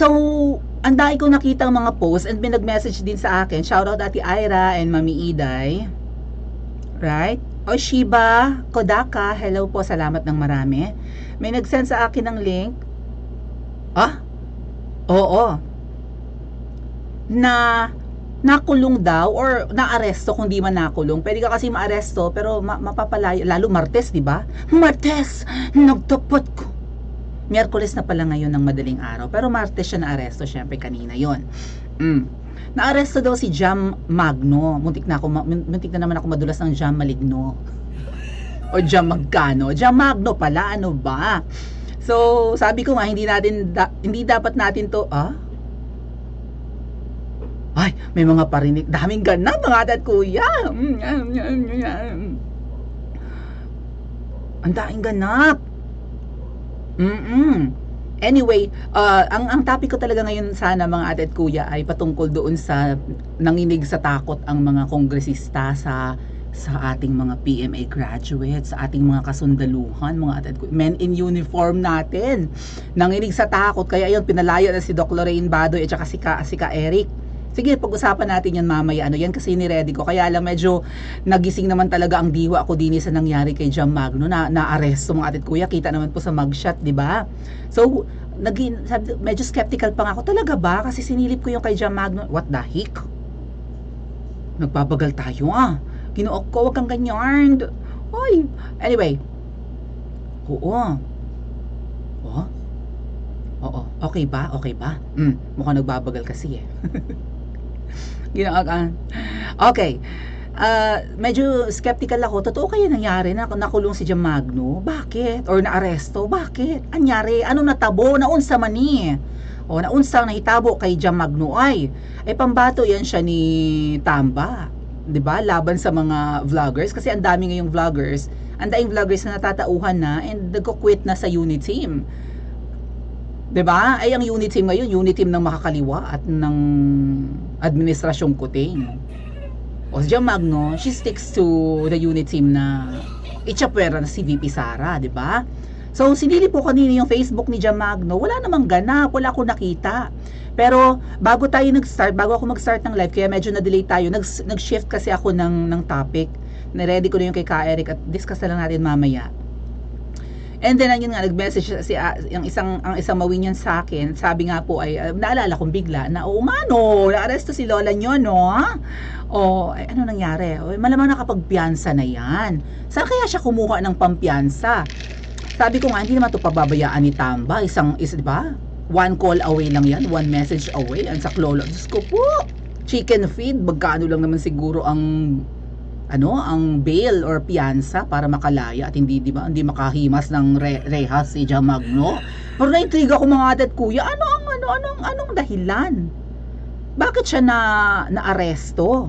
So, ang dami kong nakita ang mga posts and may nag-message din sa akin. Shoutout Ate Ira and Mami Iday. Right? O Shiba Kodaka, hello po, salamat ng marami. May nag-send sa akin ng link. Oo. Na nakulong daw or naaresto kung di man nakulong. Pwede ka kasi maaresto pero mapapalayo, lalo Martes, di ba? Martes, nagtapot ko. Miyerkules na pala ngayon ng madaling araw, pero Martes siya naaresto, syempre kanina yon. Naaresto daw si Jam Magno. Muntik na naman ako madulas ng Jam Maligno. O Jam Magkano. Jam Magno pala, ano ba? So, sabi ko nga, hindi dapat natin to, Ay, may mga parinig. Daming ganap, mga ate at kuya. Ang daing ganap. Anyway, ang topic ko talaga ngayon sana mga ate at kuya ay patungkol doon sa nanginig sa takot ang mga kongresista sa ating mga PMA graduates, sa ating mga kasundaluhan, mga ate at kuya, men in uniform natin. Nanginig sa takot, kaya yun, pinalaya na si Doc Lorraine Badoy at saka si Ka Eric. Sige, pag-usapan natin yan mamaya. Yan kasi ni-ready ko. Kaya lang medyo nagising naman talaga ang diwa ko din sa nangyari kay Jam Magno na aresto mga atit kuya. Kita naman po sa mugshot, di ba? So, medyo skeptical pa nga ako. Talaga ba? Kasi sinilip ko yung kay Jam Magno. What the heck? Nagbabagal tayo Ginook ko, wag kang ganyan. Oy. Anyway. Oo. Okay ba? Mukhang nagbabagal kasi Okay. Medyo skeptical ako. Totoo kaya nangyari na nakulong si Jam Magno? Bakit? Or naaresto? Bakit? Anyari? Anong natabo? Naunsa man ni? Naunsang nahitabo kay Jam Magno ay pambato yan siya ni Tamba. 'Di ba? Laban sa mga vloggers kasi ang dami ngayong vloggers. Ang daing vloggers na natatauhan na and nagko-quit na sa unit team. 'Di ba? Ay ang unit team ngayon, unit team ng makakaliwa at ng administrasyong kuting. O si Jam Magno, she sticks to the unit team na itchapwera na si VP Sara, 'di ba? So sinili po kanina yung Facebook ni Jam Magno, wala namang ganap, wala akong nakita. Pero bago ako mag-start ng live, kaya medyo na-delay tayo, nag-shift kasi ako ng topic. Na-ready ko na yung kay Ka Eric at discuss na lang natin mamaya. And then ayun nga, nag-message ang isang mawinyan sa akin. Sabi nga po ay naalala kong bigla na naaresto si Lola nyo, no? Ano nangyari? Malamang nakapagpiyansa na yan. Saan kaya siya kumuha ng pampiyansa? Sabi ko nga, hindi naman ito pababayaan ni Tamba. Di ba? One call away lang yan, one message away. Ang saklolo, Diyos ko po, chicken feed, magkano lang naman siguro ang bail or piyansa para makalaya at hindi makahimas ng rehas si Jam Magno. Pero na-intriga ko mga ate at kuya, anong dahilan? Bakit siya na-aresto?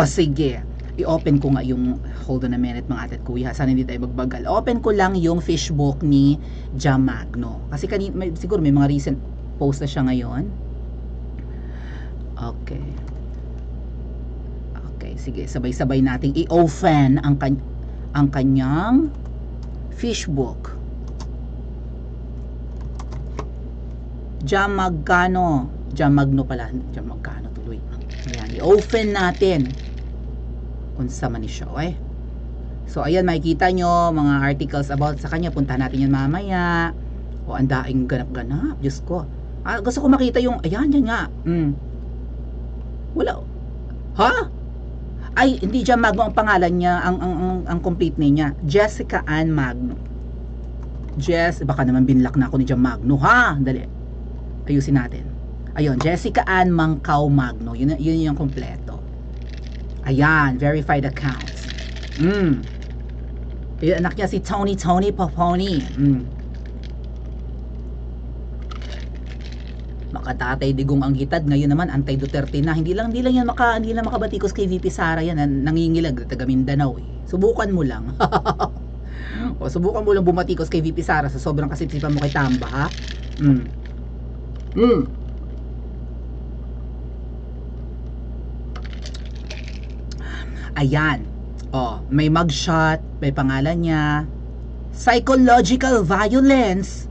Sige. I-open ko nga yung, hold on a minute mga ate at kuya, sana hindi tayo magbagal. Open ko lang yung fishbook ni Jam Magno. Kasi siguro may mga recent post na siya ngayon. Okay, sige, sabay-sabay nating i-open ang kanyang fishbook. Jam Magno pala. Jam Magno tuloy. Ayan, i-open natin. Unsa man ni siya, So, ayan, makikita nyo mga articles about sa kanya. Punta natin yan mamaya. Ang daing ganap-ganap. Diyos ko. Gusto ko makita yung, ayan, yan nga. Wala. Ay, hindi Jam Magno ang pangalan niya, ang complete name niya. Jessica Ann Magno. Baka naman binlock na ako ni Jam Magno, Dali. Ayusin natin. Ayun, Jessica Ann Mangkaw Magno. Yun yung kompleto. Ayan, verified accounts. Yung anak niya si Tony Poponi. Makatatay digong ang hitad, ngayon naman anti-Duterte na. Hindi lang yan makabatikos kay VP Sara yan, nangingilag taga Mindanao. Subukan mo lang. Subukan mo lang bumatikos kay VP Sara sa sobrang kasipsipan mo kay Tamba, Ayan. May mugshot, may pangalan niya. Psychological violence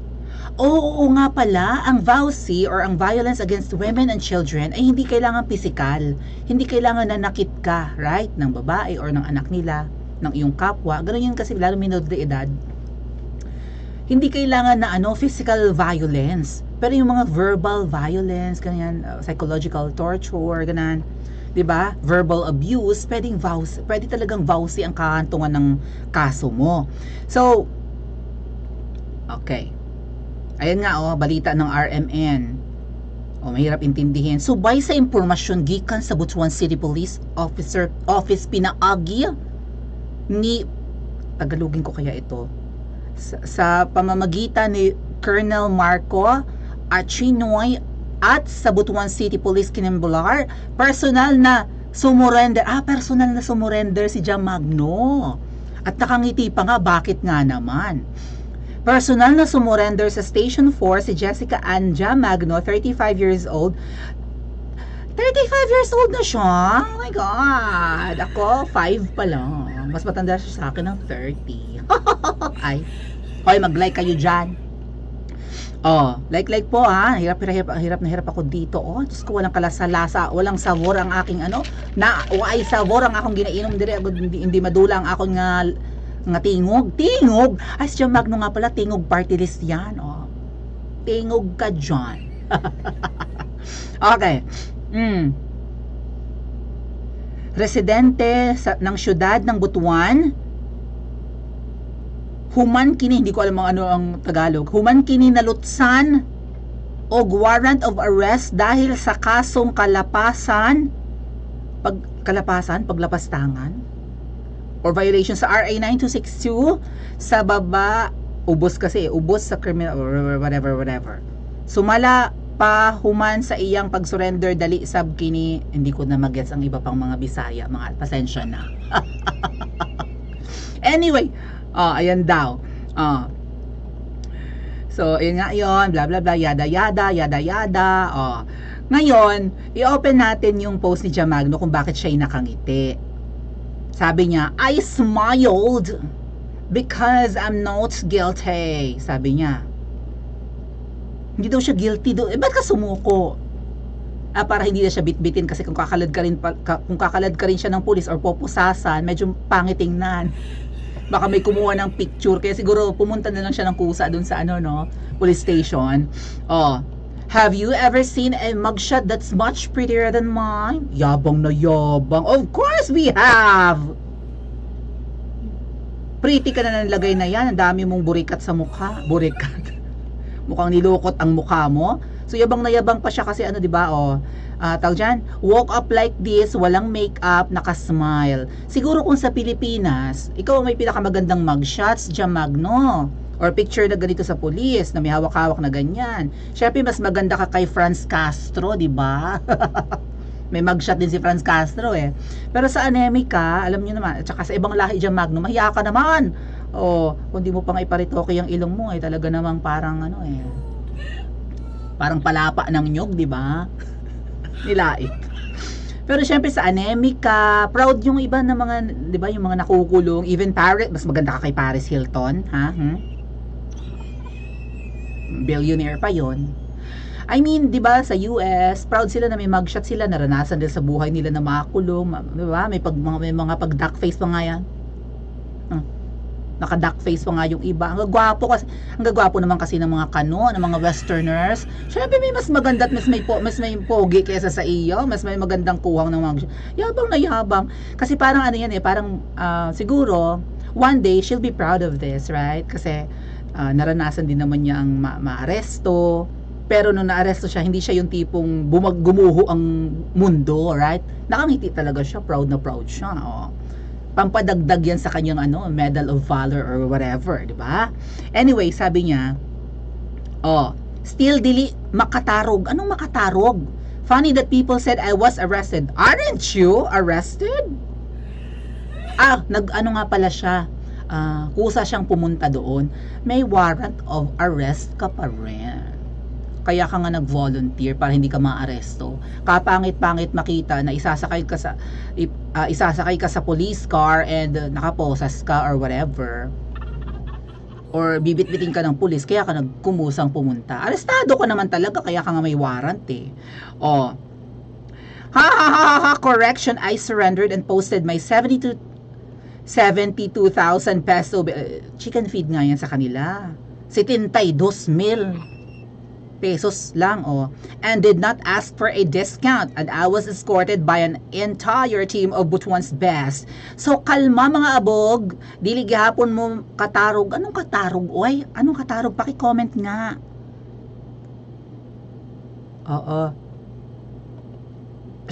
Oo nga pala, ang VAUSI or ang Violence Against Women and Children ay hindi kailangan pisikal. Hindi kailangan nanakit ka, right? Ng babae or ng anak nila, ng iyong kapwa. Ganun yun kasi lalo minod de edad. Hindi kailangan na physical violence. Pero yung mga verbal violence, ganyan, psychological torture, ganyan, 'di ba? Verbal abuse, pwede talagang VAUSI ang kahantungan ng kaso mo. So, okay. Ayan nga balita ng RMN. Mahirap intindihin. Subay sa impormasyon gikan sa Butuan City Police Office pinaagi ni Tagalogin ko kaya ito. Sa pamamagitan ni Colonel Marco Achinoy at sa Butuan City Police Kinimbular, personal na sumurrender si Jam Magno. At nakangiti pa nga, bakit nga naman? Personal na sumurrender sa Station 4 si Jessica Anja Magno, 35 years old. 35 years old na siya? Oh my God! Ako, 5 pa lang. Mas matanda siya sa akin ng 30. Ay, hoy, mag-like kayo dyan. Like po hirap na hirap ako dito. Diyos ko, walang kalasa-lasa, walang sabor ang aking ay sabor ang akong ginainom dire, hindi madula ang akong nga tingog. Ay, si Jam Magno nga pala, tingog party list yan. Tingog ka dyan. Okay. Residente ng syudad ng Butuan, human kini, hindi ko alam ang Tagalog, human kini nalutsan og warrant of arrest dahil sa kasong paglapastangan or violation sa RA 9262 sa baba, ubos sa criminal or whatever. Sumala pa human sa iyang pag-surrender dali sab kini, hindi ko na magets ang iba pang mga Bisaya, mga pasensya na. Anyway, ayan daw. So, yun nga yun, blah blah blah, yada yada. Ngayon, i-open natin yung post ni Jam Magno kung bakit siya nakangiti. Sabi niya, I smiled because I'm not guilty. Sabi niya. Hindi daw siya guilty. Ba't ka sumuko? Para hindi na siya bitbitin kasi kung kakalad ka rin siya ng pulis or popusasan, medyo pangitingnan. Baka may kumuha ng picture. Kaya siguro pumunta na lang siya ng kusa dun sa police station. Have you ever seen a mugshot that's much prettier than mine? Yabang na yabang. Of course we have! Pretty ka na nalagay na yan. Ang dami mong burikat sa mukha. Burikat. Mukhang nilukot ang mukha mo. So yabang na yabang pa siya kasi di ba? Tawag dyan, walk up like this, walang makeup, naka-smile. Siguro kung sa Pilipinas, ikaw may pinakamagandang mugshots, Jam Magno. Or picture na ganito sa police na may hawak-hawak na ganyan. Syempre mas maganda ka kay Franz Castro, di ba? May mugshot din si Franz Castro Pero sa Anemika, alam niyo naman, at saka sa ibang lahi Jam Magno, mahiya ka naman. Kung di mo pa nga iparitoke yung ilong mo talaga namang parang parang palapa ng nyog, di ba? Nilait. Pero syempre sa Anemika, proud yung iba na mga, di ba, yung mga nakukulong, even Paris, mas maganda ka kay Paris Hilton, ha? Billionaire pa yon. I mean, 'di ba, sa US, proud sila na may mugshot sila, naranasan din sa buhay nila na makulong, 'di ba? May mga pag-duck face pa nga yan. Naka-duck face pa nga yung iba. Ang gagwapo naman kasi ng mga ng mga westerners. Syempre may mas maganda at mas may pogi kaysa sa iyo, mas may magandang kuhang ng mugshot. Yabang na yabang. Kasi parang parang siguro one day she'll be proud of this, right? Kasi naranasan din naman niya ang maaresto. Pero nung naaresto siya, hindi siya yung tipong gumuho ang mundo, right? Nakangiti talaga siya, proud na proud siya. Pampadagdag yan sa kanyang Medal of Valor or whatever, di ba? Anyway, sabi niya, still dili makatarog. Anong makatarog? Funny that people said I was arrested. Aren't you arrested? Nga pala siya. Kusa siyang pumunta doon. May warrant of arrest ka pa rin. Kaya ka nga nag-volunteer para hindi ka maaresto. Kapangit-pangit makita na isasakay ka sa police car and nakaposas ka or whatever. or bibit-bitin ka ng pulis, kaya ka nagkumusang pumunta. Arestado ka naman talaga, kaya ka nga may warrant eh. Oh. Ha ha ha ha, correction, I surrendered and posted my 72,000 peso. Chicken feed nga yan sa kanila. 72,000 pesos lang, oh. And did not ask for a discount. And I was escorted by an entire team of Butuan's best. So, kalma mga abog. Dili gihapon mo katarog. Anong katarog, oy? Anong katarog? Paki-comment nga. Oo.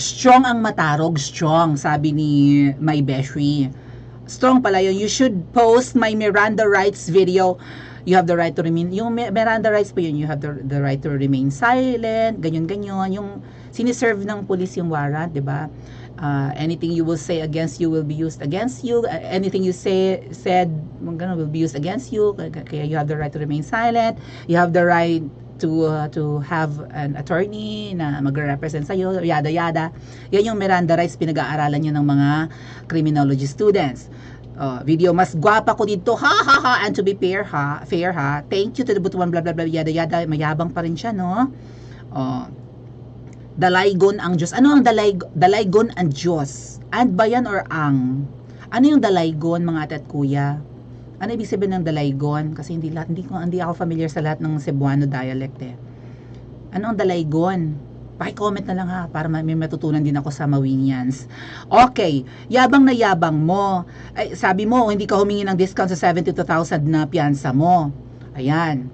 Strong ang matarog. Strong, sabi ni My Beshi. Strong pala yun. You should post my Miranda rights video. You have the right to remain, yung Miranda rights po yun, you have the right to remain silent, ganyan-ganyan, yung siniserve ng police yung warrant, di ba? Anything you will say against you will be used against you, anything you said will be used against you, kaya you have the right to remain silent, you have the right to have an attorney na magre-represent sa'yo, yada-yada. Yan yung Miranda rights, pinag-aaralan yun ng mga criminology students. Video, mas gwapa ko dito, ha ha ha, and to be fair ha, thank you to the Butuan, blah blah blah, yada yada, mayabang pa rin siya, no? Dalaygon ang Diyos. Ano ang dalaygon ang Diyos? And ba yan or ang? Ano yung dalaygon, mga ate at kuya? Ano ibig sabihin ng dalaygon? Kasi hindi ako familiar sa lahat ng Cebuano dialect eh. Ano ang dalaygon? Paki-comment na lang ha, para may matutunan din ako sa Mawinians. Okay, yabang na yabang mo. Ay, sabi mo, hindi ka humingi ng discount sa 72,000 na piyansa mo. Ayan.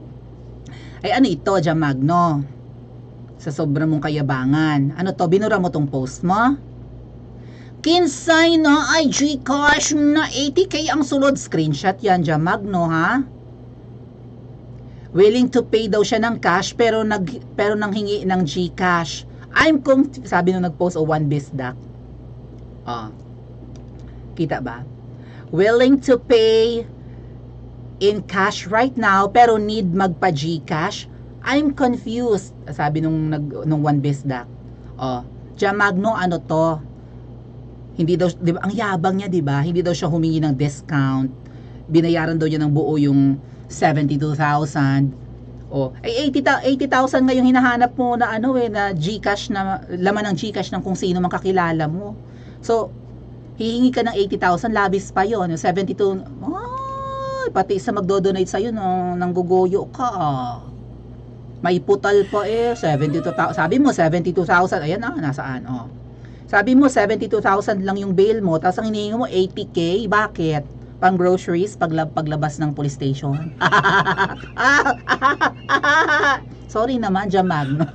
Ay, ano ito, Jamagno? Sa sobrang mong kayabangan. Ano to, binura mo tong post mo? Kinsay na ay Gcash na 80k ang sulod. Screenshot yan, Jamagno, ha? Willing to pay daw siya ng cash pero nang hingi ng GCash. Sabi nung nag-post one bisdak. Kita ba? Willing to pay in cash right now pero need magpa GCash. I'm confused. Sabi nung one bisdak. Jamagno, ano to? Hindi daw, di ba, ang yabang niya, di ba? Hindi daw siya humingi ng discount. Binayaran daw niya ng buo yung 72,000. Ay 80,000 ngayong hinahanap mo na na GCash, na laman ng GCash ng kung sino man kakilala mo. So, hihingi ka ng 80,000, labis pa yon. Yung 72, pati sa magdo-donate sa'yo, nanggugoyo ka. May putal pa 72,000. Sabi mo 72,000, ayan nasaan? Sabi mo 72,000 lang yung bail mo, tapos ang hinihingi mo 80k, bakit? Pang groceries paglabas ng police station. Sorry naman, Jamagno.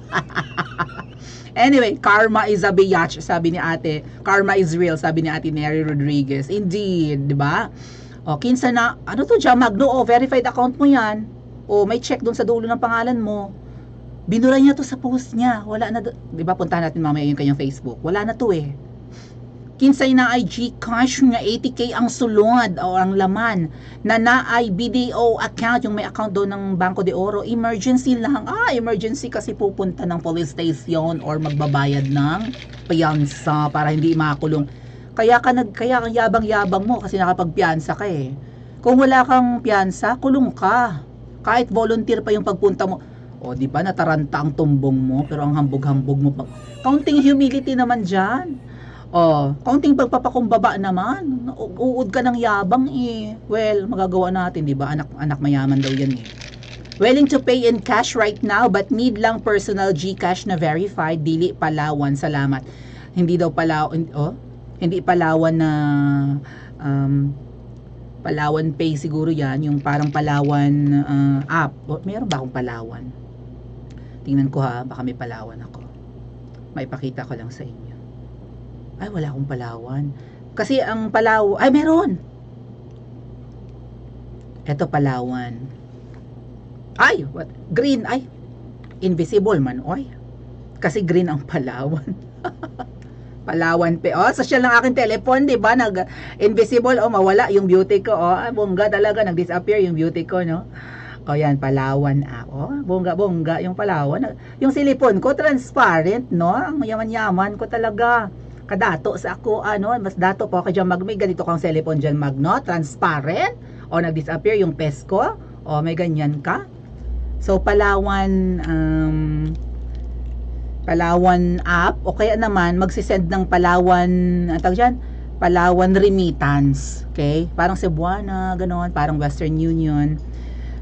Anyway, karma is a biatch, sabi ni ate. Karma is real, sabi ni ate Neri Rodriguez. Indeed, di ba? Kinsa na, ano to, Jamagno? Verified account mo yan. May check doon sa dulo ng pangalan mo. Binura niya to sa post niya. Wala na, di ba? Puntahan natin mamaya yung kanyang Facebook. Wala na to eh. Kinsay na ay Gcash nga 80k ang sulod o ang laman na ay BDO account, yung may account doon ng Banco de Oro. Emergency lang. Emergency kasi pupunta ng police station or magbabayad ng piyansa para hindi makulong. Kaya yabang-yabang mo kasi nakapagpiyansa ka eh. Kung wala kang piyansa, kulong ka. Kahit volunteer pa yung pagpunta mo. Di ba nataranta ang tumbong mo pero ang hambog-hambog mo pa. Counting humility naman diyan. Kaunting pagpapakumbaba naman. Uud ka ng yabang eh. Well, magagawa natin, di ba? Anak mayaman daw yan eh. Willing to pay in cash right now but need lang personal GCash na verified. Dili Palawan, salamat. Hindi daw hindi Palawan na Palawan Pay siguro yan. Yung parang Palawan app. Meron ba akong Palawan? Tingnan ko ha, baka may Palawan ako. Maipakita ko lang sa inyo. Ay, wala akong Palawan. Kasi ang Palawan, ay meron. Eto Palawan. Ay, what? Green, ay. Invisible man, oy. Kasi green ang Palawan. Palawan Pay. Social lang aking telepon, di ba? Invisible, mawala yung beauty ko. Bongga talaga, nag-disappear yung beauty ko, no? Yan, Palawan app. Bongga yung Palawan. Yung silipon ko, transparent, no? Ang yaman-yaman ko talaga. Kadato sa ako, mas dato po ako dyan may ganito kang cellphone dyan, Magno, transparent, o nag-disappear yung pes ko, O, may ganyan ka? So, Palawan app, o kaya naman magsisend ng Palawan, ang tawag dyan, Palawan remittance. Okay? Parang Cebuana, gano'n, parang Western Union.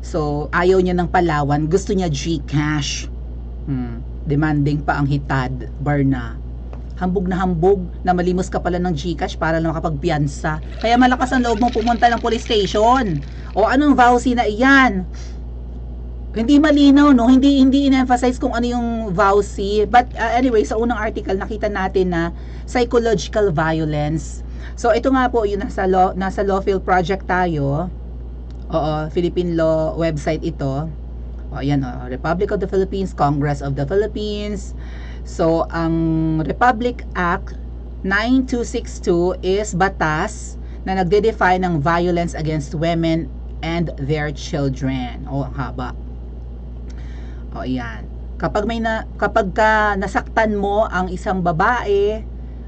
So, ayaw niya ng Palawan, gusto niya GCash. Demanding pa ang hitad, Barna. Hambog na malimos ka pala ng GCash para lang makapagpiyansa. Kaya malakas ang loob mong pumunta ng police station. O anong vowsy na iyan? Hindi malinaw, no? Hindi in-emphasize kung ano yung vowsy. But anyway, sa unang article nakita natin na psychological violence. So ito nga po, yung nasa Lawful Project tayo. Oo, Philippine Law website ito. O ayan, Republic of the Philippines, Congress of the Philippines. So ang Republic Act 9262 is batas na nagde-define ng violence against women and their children. O, ang haba. O, ayan. Kapag ka nasaktan mo ang isang babae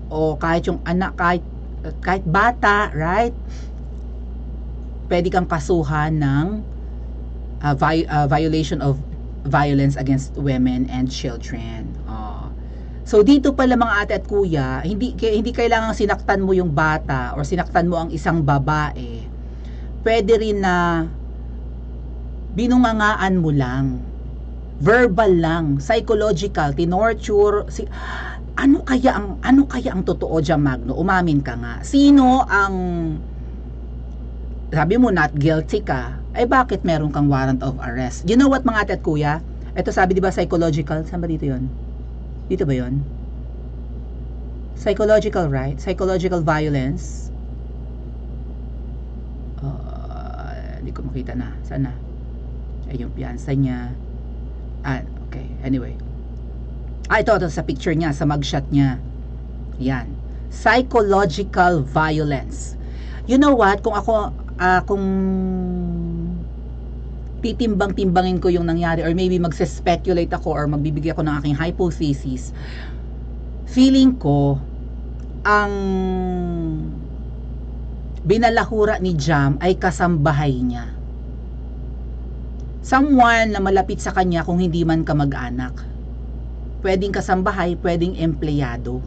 o kahit yung anak, kahit bata, right? Pwede kang kasuhan ng violation of violence against women and children. So dito pala mga ate at kuya, hindi kailangang sinaktan mo yung bata or sinaktan mo ang isang babae. Pwede rin na binungangaan mo lang. Verbal lang, psychological, tinorture. Ano kaya ang totoo diyan, Magno? Umamin ka nga. Sino ang sabi mo not guilty ka? Ay bakit meron kang warrant of arrest? You know what mga ate at kuya? Ito sabi 'di ba psychological? Saan ba dito 'yon? Dito ba 'yon? Psychological, right? Psychological violence. Hindi ko makita na. Sana. Ay, yung piyansa niya. Okay. Anyway. Ito sa picture niya, sa mugshot niya. Yan. Psychological violence. You know what? Kung titimbang-timbangin ko yung nangyari or maybe magse-speculate ako or magbibigay ako ng aking hypothesis, feeling ko ang binalahura ni Jam ay kasambahay niya. Someone na malapit sa kanya kung hindi man kamag-anak. Pwedeng kasambahay, pwedeng empleyado.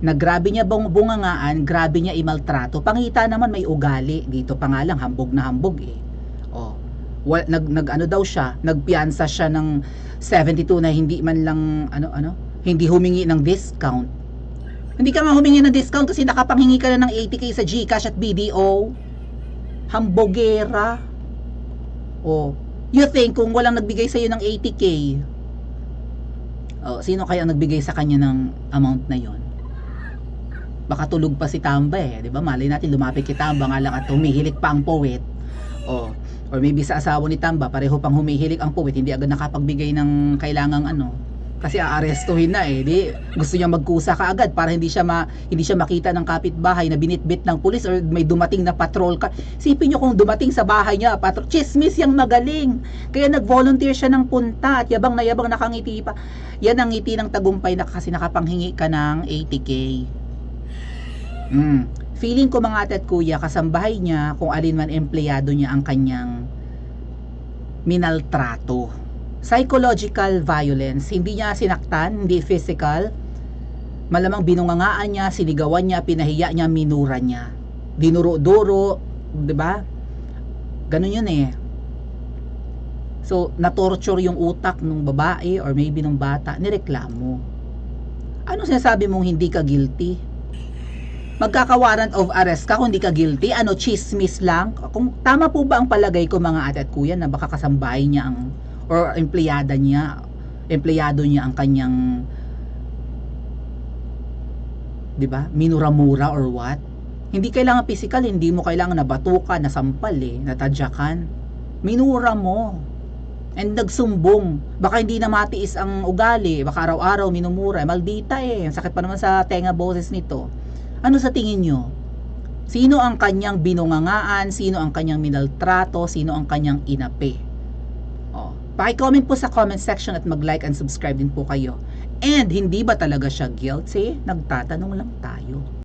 Na grabe niya bungangaan, grabe niya imaltrato. Pangita naman may ugali. Dito pa nga lang, hambog na hambog eh. Nag-ano daw siya, nagpiyansa siya ng 72 na hindi man lang hindi humingi ng discount. Hindi ka nga humingi ng discount kasi nakapanghingi ka na ng 80k sa GCash at BDO. Hambogera. You think kung walang nagbigay sa iyo ng 80k, sino kaya ang nagbigay sa kanya ng amount na yon? Baka tulog pa si Tamba eh, 'di ba? Malay natin lumapit kay Tamba nga lang at humihilik pa ang poet. Or maybe sa asawa ni Tamba, pareho pang humihilik ang poet, hindi agad nakapagbigay ng kailangang kasi aarestuhin na eh. Di, gusto niya magkusa kaagad para hindi siya makita ng kapitbahay na binitbit ng pulis or may dumating na patrol ka. Sipin niyo kung dumating sa bahay niya, chismis yang magaling. Kaya nag-volunteer siya ng punta at yabang na yabang nakangiti pa. Yan ang ngiti ng tagumpay na kasi nakapanghingi ka ng 80k. Feeling ko mga ate at kuya, kasambahay niya kung alin man empleyado niya ang kanyang minaltrato. Psychological violence, hindi niya sinaktan, hindi physical. Malamang binungangaan niya, sinigawan niya, pinahiya niya, minura niya. Dinuro-duro, 'di ba? Ganun 'yun eh. So, na-torture yung utak ng babae or maybe ng bata, nireklamo. Ano sinasabi mong hindi ka guilty? Magkaka-warrant of arrest ka kung hindi ka guilty? Chismis lang? Kung tama po ba ang palagay ko mga ate at kuya na baka kasambahay niya or empleyado niya ang kanyang, 'di ba? Minura-mura or what? Hindi kailangan physical, hindi mo kailangan nabatukan, nasampal natadyakan. Minura mo. And nagsumbong. Baka hindi na matiis ang ugali, baka araw-araw minumura. Maldita eh. Sakit pa naman sa tenga boses nito. Ano sa tingin nyo? Sino ang kanyang binungangaan? Sino ang kanyang minaltrato? Sino ang kanyang inapi? Paki-comment po sa comment section at mag-like and subscribe din po kayo. And hindi ba talaga siya guilty? Nagtatanong lang tayo.